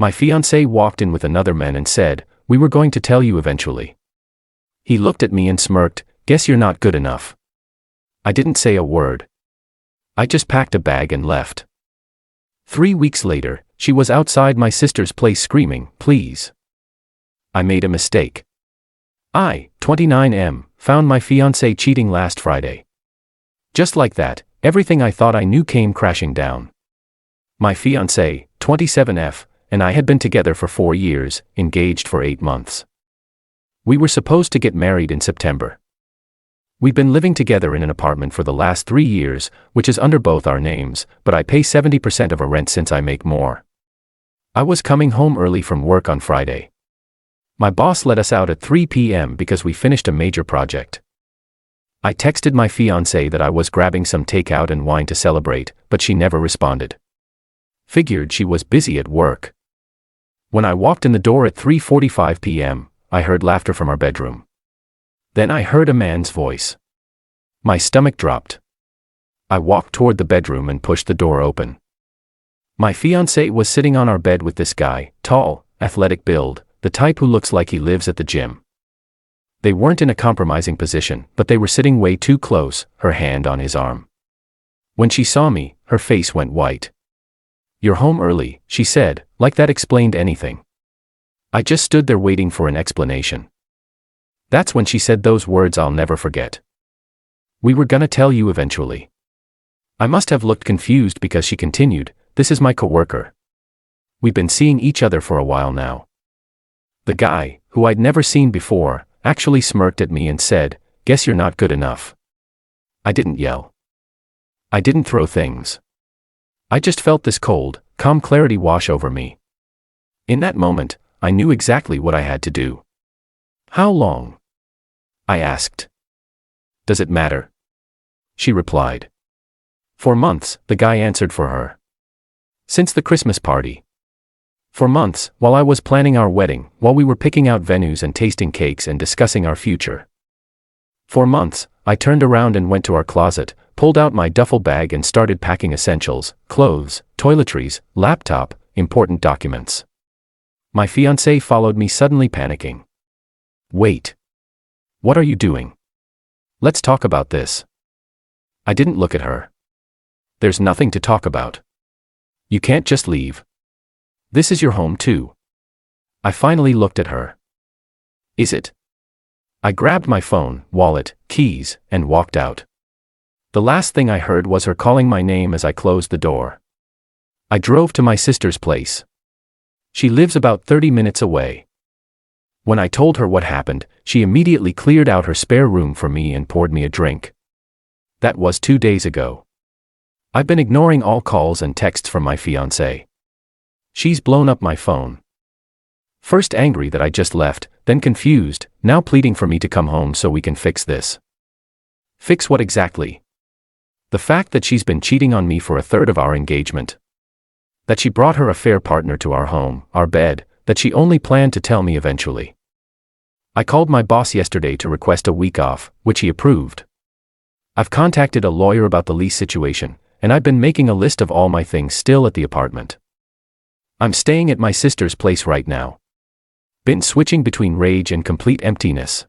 My fiancé walked in with another man and said, "We were going to tell you eventually." He looked at me and smirked, "Guess you're not good enough." I didn't say a word. I just packed a bag and left. 3 weeks later, she was outside my sister's place screaming, "Please." I made a mistake. I, 29M, found my fiancé cheating last Friday. Just like that, everything I thought I knew came crashing down. My fiancé, 27F, and I had been together for 4 years, engaged for 8 months. We were supposed to get married in September. We've been living together in an apartment for the last 3 years, which is under both our names, but I pay 70% of our rent since I make more. I was coming home early from work on Friday. My boss let us out at 3 p.m. because we finished a major project. I texted my fiancée that I was grabbing some takeout and wine to celebrate, but she never responded. Figured she was busy at work. When I walked in the door at 3:45 p.m., I heard laughter from our bedroom. Then I heard a man's voice. My stomach dropped. I walked toward the bedroom and pushed the door open. My fiancé was sitting on our bed with this guy, tall, athletic build, the type who looks like he lives at the gym. They weren't in a compromising position, but they were sitting way too close, her hand on his arm. When she saw me, her face went white. "You're home early," she said, like that explained anything. I just stood there waiting for an explanation. That's when she said those words I'll never forget. "We were gonna tell you eventually." I must have looked confused because she continued, "This is my coworker. We've been seeing each other for a while now." The guy, who I'd never seen before, actually smirked at me and said, "Guess you're not good enough." I didn't yell. I didn't throw things. I just felt this cold, calm clarity wash over me. In that moment, I knew exactly what I had to do. "How long?" I asked. "Does it matter?" She replied. "For months," the guy answered for her. "Since the Christmas party." For months, while I was planning our wedding, while we were picking out venues and tasting cakes and discussing our future. For months, I turned around and went to our closet, pulled out my duffel bag and started packing essentials, clothes, toiletries, laptop, important documents. My fiancé followed me, suddenly panicking. "Wait. What are you doing? Let's talk about this." I didn't look at her. "There's nothing to talk about. You can't just leave. This is your home too." I finally looked at her. "Is it?" I grabbed my phone, wallet, keys, and walked out. The last thing I heard was her calling my name as I closed the door. I drove to my sister's place. She lives about 30 minutes away. When I told her what happened, she immediately cleared out her spare room for me and poured me a drink. That was 2 days ago. I've been ignoring all calls and texts from my fiancé. She's blown up my phone. First angry that I just left, then confused, now pleading for me to come home so we can fix this. Fix what exactly? The fact that she's been cheating on me for a third of our engagement. That she brought her affair partner to our home, our bed, that she only planned to tell me eventually. I called my boss yesterday to request a week off, which he approved. I've contacted a lawyer about the lease situation, and I've been making a list of all my things still at the apartment. I'm staying at my sister's place right now. Been switching between rage and complete emptiness.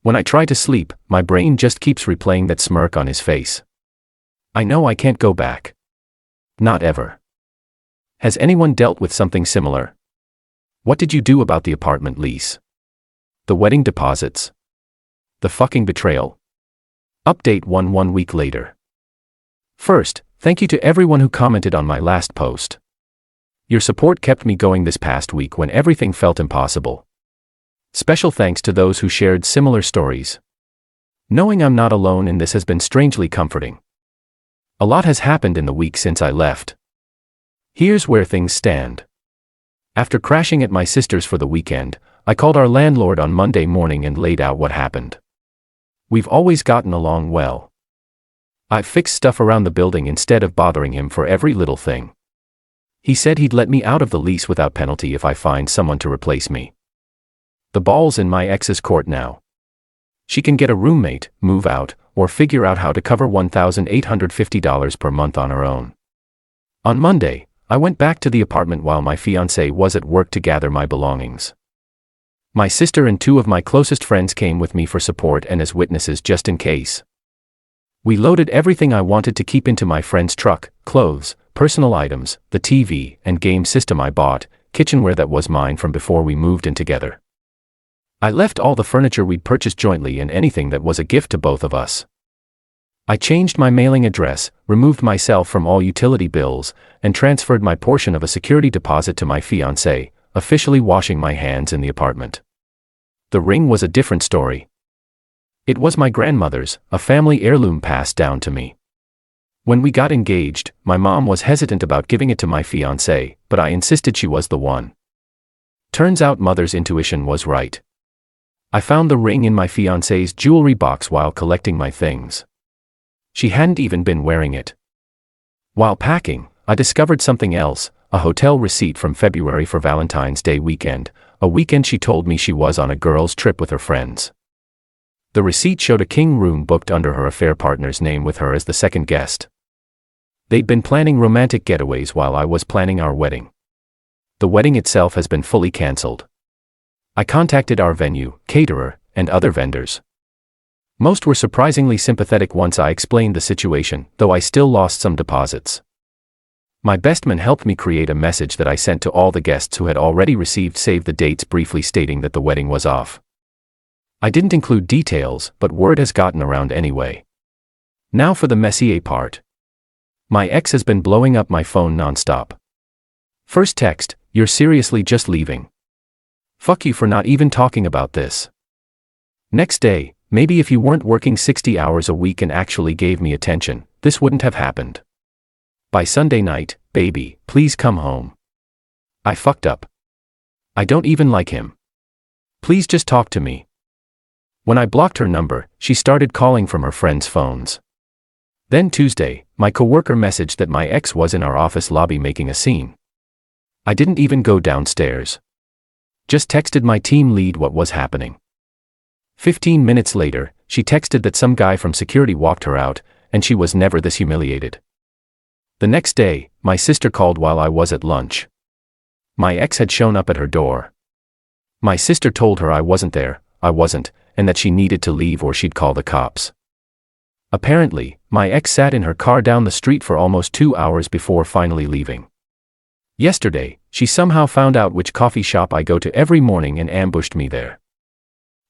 When I try to sleep, my brain just keeps replaying that smirk on his face. I know I can't go back. Not ever. Has anyone dealt with something similar? What did you do about the apartment lease? The wedding deposits? The fucking betrayal? Update 1 week later. First, thank you to everyone who commented on my last post. Your support kept me going this past week when everything felt impossible. Special thanks to those who shared similar stories. Knowing I'm not alone in this has been strangely comforting. A lot has happened in the week since I left. Here's where things stand. After crashing at my sister's for the weekend, I called our landlord on Monday morning and laid out what happened. We've always gotten along well. I've fixed stuff around the building instead of bothering him for every little thing. He said he'd let me out of the lease without penalty if I find someone to replace me. The ball's in my ex's court now. She can get a roommate, move out, or figure out how to cover $1,850 per month on her own. On Monday, I went back to the apartment while my fiancée was at work to gather my belongings. My sister and two of my closest friends came with me for support and as witnesses just in case. We loaded everything I wanted to keep into my friend's truck: clothes, personal items, the TV and game system I bought, kitchenware that was mine from before we moved in together. I left all the furniture we'd purchased jointly and anything that was a gift to both of us. I changed my mailing address, removed myself from all utility bills, and transferred my portion of a security deposit to my fiancée, officially washing my hands in the apartment. The ring was a different story. It was my grandmother's, a family heirloom passed down to me. When we got engaged, my mom was hesitant about giving it to my fiancé, but I insisted she was the one. Turns out mother's intuition was right. I found the ring in my fiancé's jewelry box while collecting my things. She hadn't even been wearing it. While packing, I discovered something else: a hotel receipt from February for Valentine's Day weekend, a weekend she told me she was on a girls' trip with her friends. The receipt showed a king room booked under her affair partner's name with her as the second guest. They'd been planning romantic getaways while I was planning our wedding. The wedding itself has been fully cancelled. I contacted our venue, caterer, and other vendors. Most were surprisingly sympathetic once I explained the situation, though I still lost some deposits. My best man helped me create a message that I sent to all the guests who had already received save the dates, briefly stating that the wedding was off. I didn't include details, but word has gotten around anyway. Now for the messier part. My ex has been blowing up my phone nonstop. First text: "You're seriously just leaving? Fuck you for not even talking about this." Next day: "Maybe if you weren't working 60 hours a week and actually gave me attention, this wouldn't have happened. By Sunday night, baby, please come home. I fucked up. I don't even like him. Please just talk to me." When I blocked her number, she started calling from her friends' phones. Then Tuesday, my coworker messaged that my ex was in our office lobby making a scene. I didn't even go downstairs. Just texted my team lead what was happening. 15 minutes later, she texted that some guy from security walked her out, and she was never this humiliated. The next day, my sister called while I was at lunch. My ex had shown up at her door. My sister told her I wasn't there, and that she needed to leave or she'd call the cops. Apparently, my ex sat in her car down the street for almost 2 hours before finally leaving. Yesterday, she somehow found out which coffee shop I go to every morning and ambushed me there.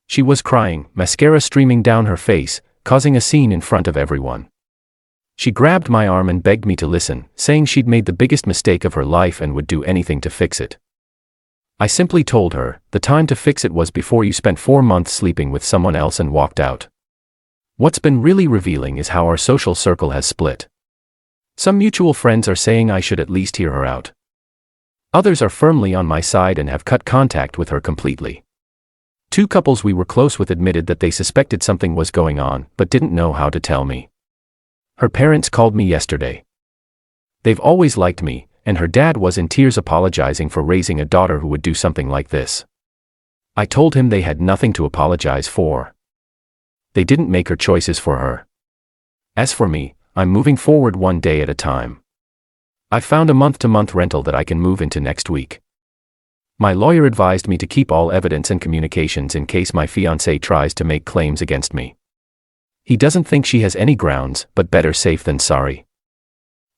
She was crying, mascara streaming down her face, causing a scene in front of everyone. She grabbed my arm and begged me to listen, saying she'd made the biggest mistake of her life and would do anything to fix it. I simply told her, the time to fix it was before you spent 4 months sleeping with someone else, and walked out. What's been really revealing is how our social circle has split. Some mutual friends are saying I should at least hear her out. Others are firmly on my side and have cut contact with her completely. 2 couples we were close with admitted that they suspected something was going on, but didn't know how to tell me. Her parents called me yesterday. They've always liked me, and her dad was in tears apologizing for raising a daughter who would do something like this. I told him they had nothing to apologize for. They didn't make her choices for her. As for me, I'm moving forward one day at a time. I found a month-to-month rental that I can move into next week. My lawyer advised me to keep all evidence and communications in case my fiancé tries to make claims against me. He doesn't think she has any grounds, but better safe than sorry.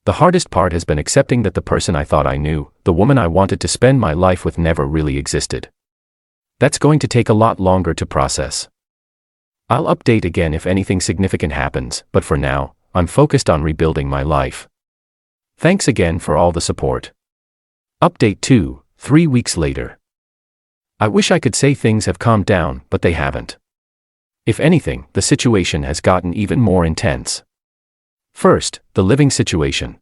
The hardest part has been accepting that the person I thought I knew, the woman I wanted to spend my life with, never really existed. That's going to take a lot longer to process. I'll update again if anything significant happens, but for now, I'm focused on rebuilding my life. Thanks again for all the support. Update 2, 3 weeks later. I wish I could say things have calmed down, but they haven't. If anything, the situation has gotten even more intense. First, the living situation.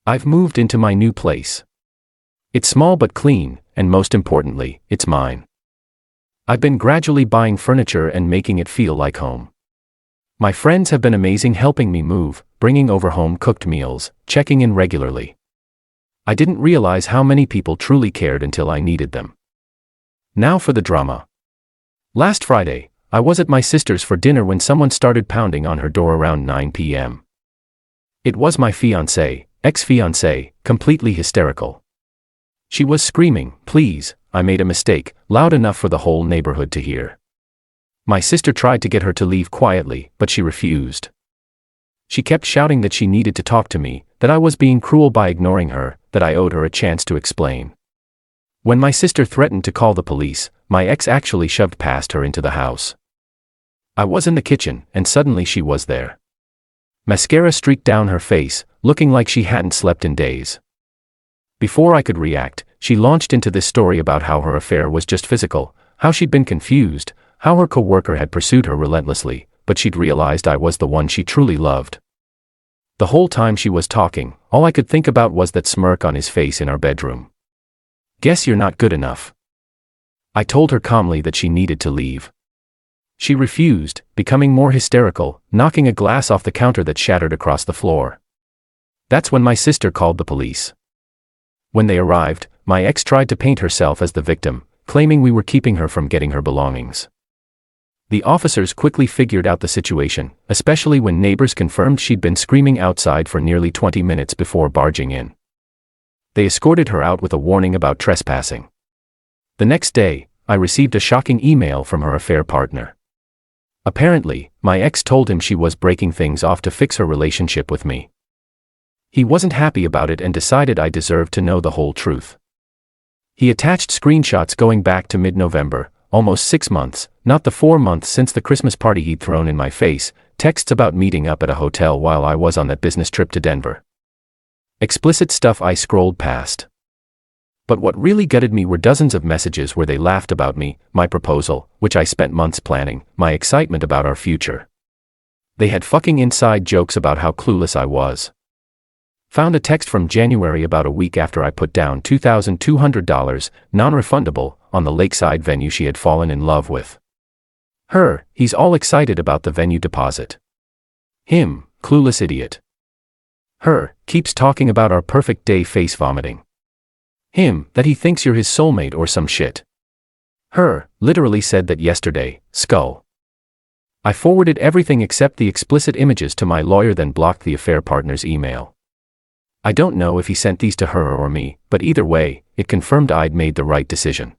I've moved into my new place. It's small but clean, and most importantly, it's mine. I've been gradually buying furniture and making it feel like home. My friends have been amazing, helping me move, bringing over home-cooked meals, checking in regularly. I didn't realize how many people truly cared until I needed them. Now for the drama. Last Friday, I was at my sister's for dinner when someone started pounding on her door around 9 p.m. It was my fiancé, ex-fiancée, completely hysterical. She was screaming, "Please, I made a mistake," loud enough for the whole neighborhood to hear. My sister tried to get her to leave quietly, but she refused. She kept shouting that she needed to talk to me, that I was being cruel by ignoring her, that I owed her a chance to explain. When my sister threatened to call the police, my ex actually shoved past her into the house. I was in the kitchen, and suddenly she was there. Mascara streaked down her face, looking like she hadn't slept in days. Before I could react, she launched into this story about how her affair was just physical, how she'd been confused, how her coworker had pursued her relentlessly, but she'd realized I was the one she truly loved. The whole time she was talking, all I could think about was that smirk on his face in our bedroom. "Guess you're not good enough." I told her calmly that she needed to leave. She refused, becoming more hysterical, knocking a glass off the counter that shattered across the floor. That's when my sister called the police. When they arrived, my ex tried to paint herself as the victim, claiming we were keeping her from getting her belongings. The officers quickly figured out the situation, especially when neighbors confirmed she'd been screaming outside for nearly 20 minutes before barging in. They escorted her out with a warning about trespassing. The next day, I received a shocking email from her affair partner. Apparently, my ex told him she was breaking things off to fix her relationship with me. He wasn't happy about it and decided I deserved to know the whole truth. He attached screenshots going back to mid-November, almost 6 months, not the 4 months since the Christmas party he'd thrown in my face, texts about meeting up at a hotel while I was on that business trip to Denver. Explicit stuff I scrolled past. But what really gutted me were dozens of messages where they laughed about me, my proposal, which I spent months planning, my excitement about our future. They had fucking inside jokes about how clueless I was. Found a text from January about a week after I put down $2,200, non-refundable, on the lakeside venue she had fallen in love with. Her, he's all excited about the venue deposit. Him, clueless idiot. Her, keeps talking about our perfect day face vomiting. Him, that he thinks you're his soulmate or some shit. Her, literally said that yesterday, skull. I forwarded everything except the explicit images to my lawyer, then blocked the affair partner's email. I don't know if he sent these to her or me, but either way, it confirmed I'd made the right decision.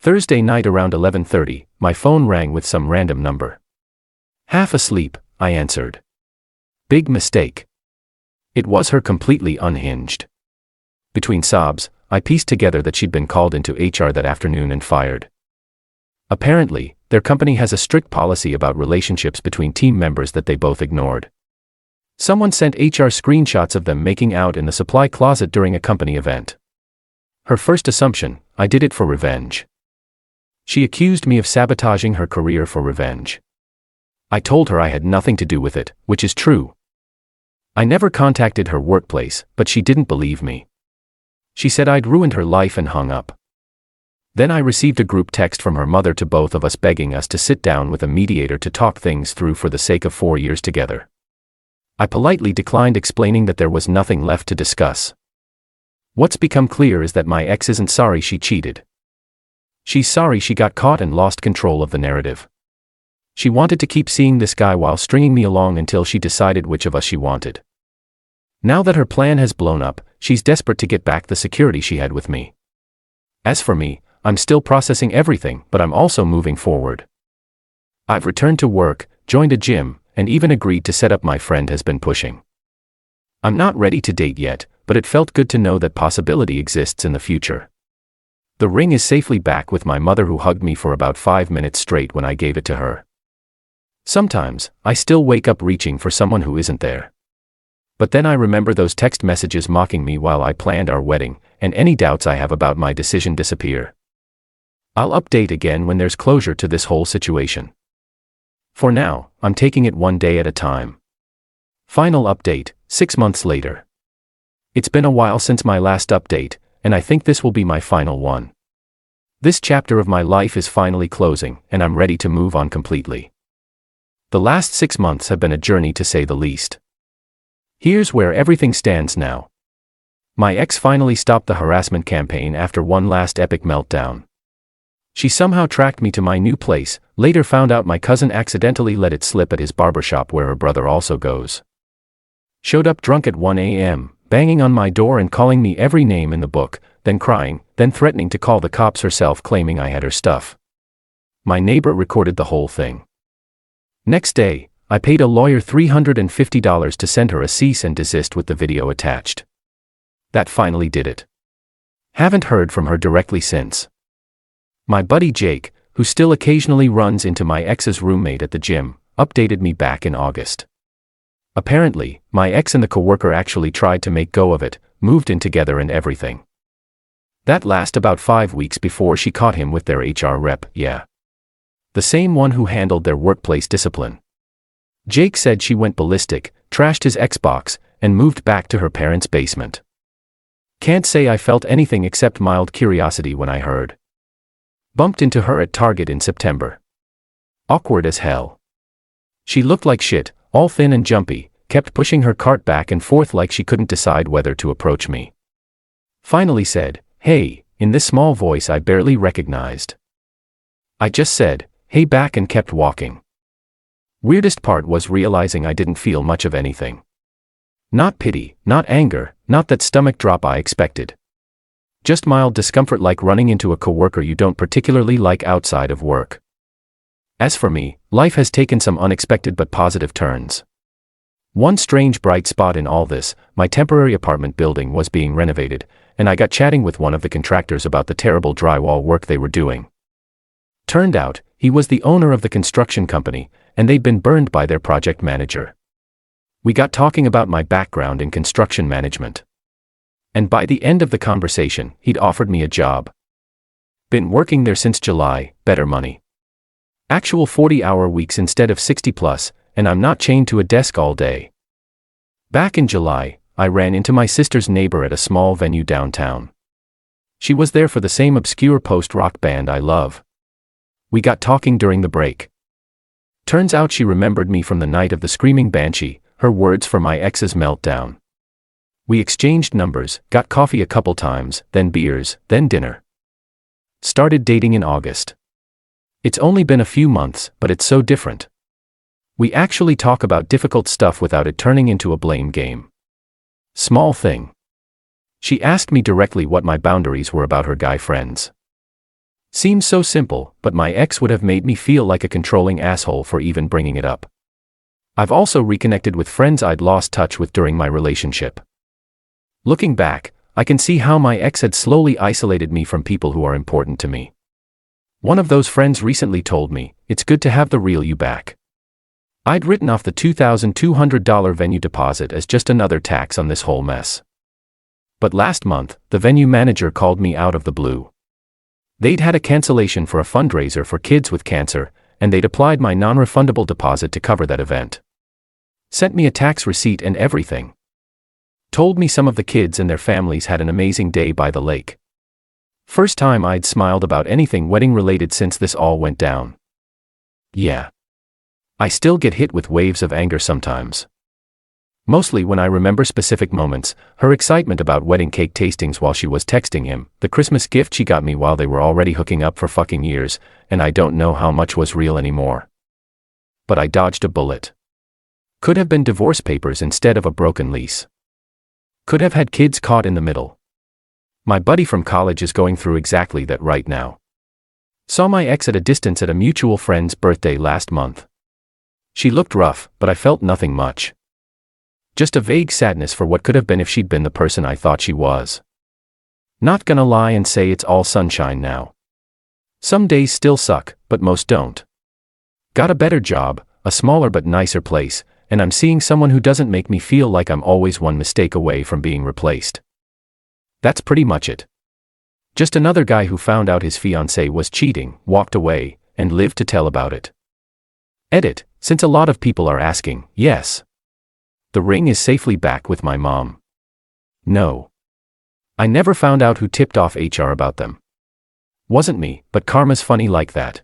Thursday night around 11:30, my phone rang with some random number. Half asleep, I answered. Big mistake. It was her, completely unhinged. Between sobs, I pieced together that she'd been called into HR that afternoon and fired. Apparently, their company has a strict policy about relationships between team members that they both ignored. Someone sent HR screenshots of them making out in the supply closet during a company event. Her first assumption, I did it for revenge. She accused me of sabotaging her career for revenge. I told her I had nothing to do with it, which is true. I never contacted her workplace, but she didn't believe me. She said I'd ruined her life and hung up. Then I received a group text from her mother to both of us begging us to sit down with a mediator to talk things through for the sake of 4 years together. I politely declined, explaining that there was nothing left to discuss. What's become clear is that my ex isn't sorry she cheated. She's sorry she got caught and lost control of the narrative. She wanted to keep seeing this guy while stringing me along until she decided which of us she wanted. Now that her plan has blown up, she's desperate to get back the security she had with me. As for me, I'm still processing everything, but I'm also moving forward. I've returned to work, joined a gym, and even agreed to set up my friend has been pushing. I'm not ready to date yet, but it felt good to know that possibility exists in the future. The ring is safely back with my mother, who hugged me for about 5 minutes straight when I gave it to her. Sometimes, I still wake up reaching for someone who isn't there. But then I remember those text messages mocking me while I planned our wedding, and any doubts I have about my decision disappear. I'll update again when there's closure to this whole situation. For now, I'm taking it one day at a time. Final update, 6 months later. It's been a while since my last update, and I think this will be my final one. This chapter of my life is finally closing, and I'm ready to move on completely. The last 6 months have been a journey, to say the least. Here's where everything stands now. My ex finally stopped the harassment campaign after one last epic meltdown. She somehow tracked me to my new place, later found out my cousin accidentally let it slip at his barbershop where her brother also goes. Showed up drunk at 1 a.m., banging on my door and calling me every name in the book, then crying, then threatening to call the cops herself, claiming I had her stuff. My neighbor recorded the whole thing. Next day, I paid a lawyer $350 to send her a cease and desist with the video attached. That finally did it. Haven't heard from her directly since. My buddy Jake, who still occasionally runs into my ex's roommate at the gym, updated me back in August. Apparently, my ex and the coworker actually tried to make go of it, moved in together and everything. That lasted about 5 weeks before she caught him with their HR rep, yeah. The same one who handled their workplace discipline. Jake said she went ballistic, trashed his Xbox, and moved back to her parents' basement. Can't say I felt anything except mild curiosity when I heard. Bumped into her at Target in September. Awkward as hell. She looked like shit, all thin and jumpy, kept pushing her cart back and forth like she couldn't decide whether to approach me. Finally said, "Hey," in this small voice I barely recognized. I just said, "Hey," back and kept walking. Weirdest part was realizing I didn't feel much of anything. Not pity, not anger, not that stomach drop I expected. Just mild discomfort, like running into a coworker you don't particularly like outside of work. As for me, life has taken some unexpected but positive turns. One strange bright spot in all this, my temporary apartment building was being renovated, and I got chatting with one of the contractors about the terrible drywall work they were doing. Turned out, he was the owner of the construction company, and they'd been burned by their project manager. We got talking about my background in construction management. And by the end of the conversation, he'd offered me a job. Been working there since July, better money. Actual 40-hour weeks instead of 60+, and I'm not chained to a desk all day. Back in July, I ran into my sister's neighbor at a small venue downtown. She was there for the same obscure post-rock band I love. We got talking during the break. Turns out she remembered me from the night of the Screaming Banshee, her words for my ex's meltdown. We exchanged numbers, got coffee a couple times, then beers, then dinner. Started dating in August. It's only been a few months, but it's so different. We actually talk about difficult stuff without it turning into a blame game. Small thing. She asked me directly what my boundaries were about her guy friends. Seems so simple, but my ex would have made me feel like a controlling asshole for even bringing it up. I've also reconnected with friends I'd lost touch with during my relationship. Looking back, I can see how my ex had slowly isolated me from people who are important to me. One of those friends recently told me, "It's good to have the real you back." I'd written off the $2,200 venue deposit as just another tax on this whole mess. But last month, the venue manager called me out of the blue. They'd had a cancellation for a fundraiser for kids with cancer, and they'd applied my non-refundable deposit to cover that event. Sent me a tax receipt and everything. Told me some of the kids and their families had an amazing day by the lake. First time I'd smiled about anything wedding-related since this all went down. Yeah. I still get hit with waves of anger sometimes. Mostly when I remember specific moments, her excitement about wedding cake tastings while she was texting him, the Christmas gift she got me while they were already hooking up for fucking years, and I don't know how much was real anymore. But I dodged a bullet. Could have been divorce papers instead of a broken lease. Could have had kids caught in the middle. My buddy from college is going through exactly that right now. Saw my ex at a distance at a mutual friend's birthday last month. She looked rough, but I felt nothing much. Just a vague sadness for what could have been if she'd been the person I thought she was. Not gonna lie and say it's all sunshine now. Some days still suck, but most don't. Got a better job, a smaller but nicer place, and I'm seeing someone who doesn't make me feel like I'm always one mistake away from being replaced. That's pretty much it. Just another guy who found out his fiancée was cheating, walked away, and lived to tell about it. Edit, since a lot of people are asking, yes. The ring is safely back with my mom. No. I never found out who tipped off HR about them. Wasn't me, but karma's funny like that.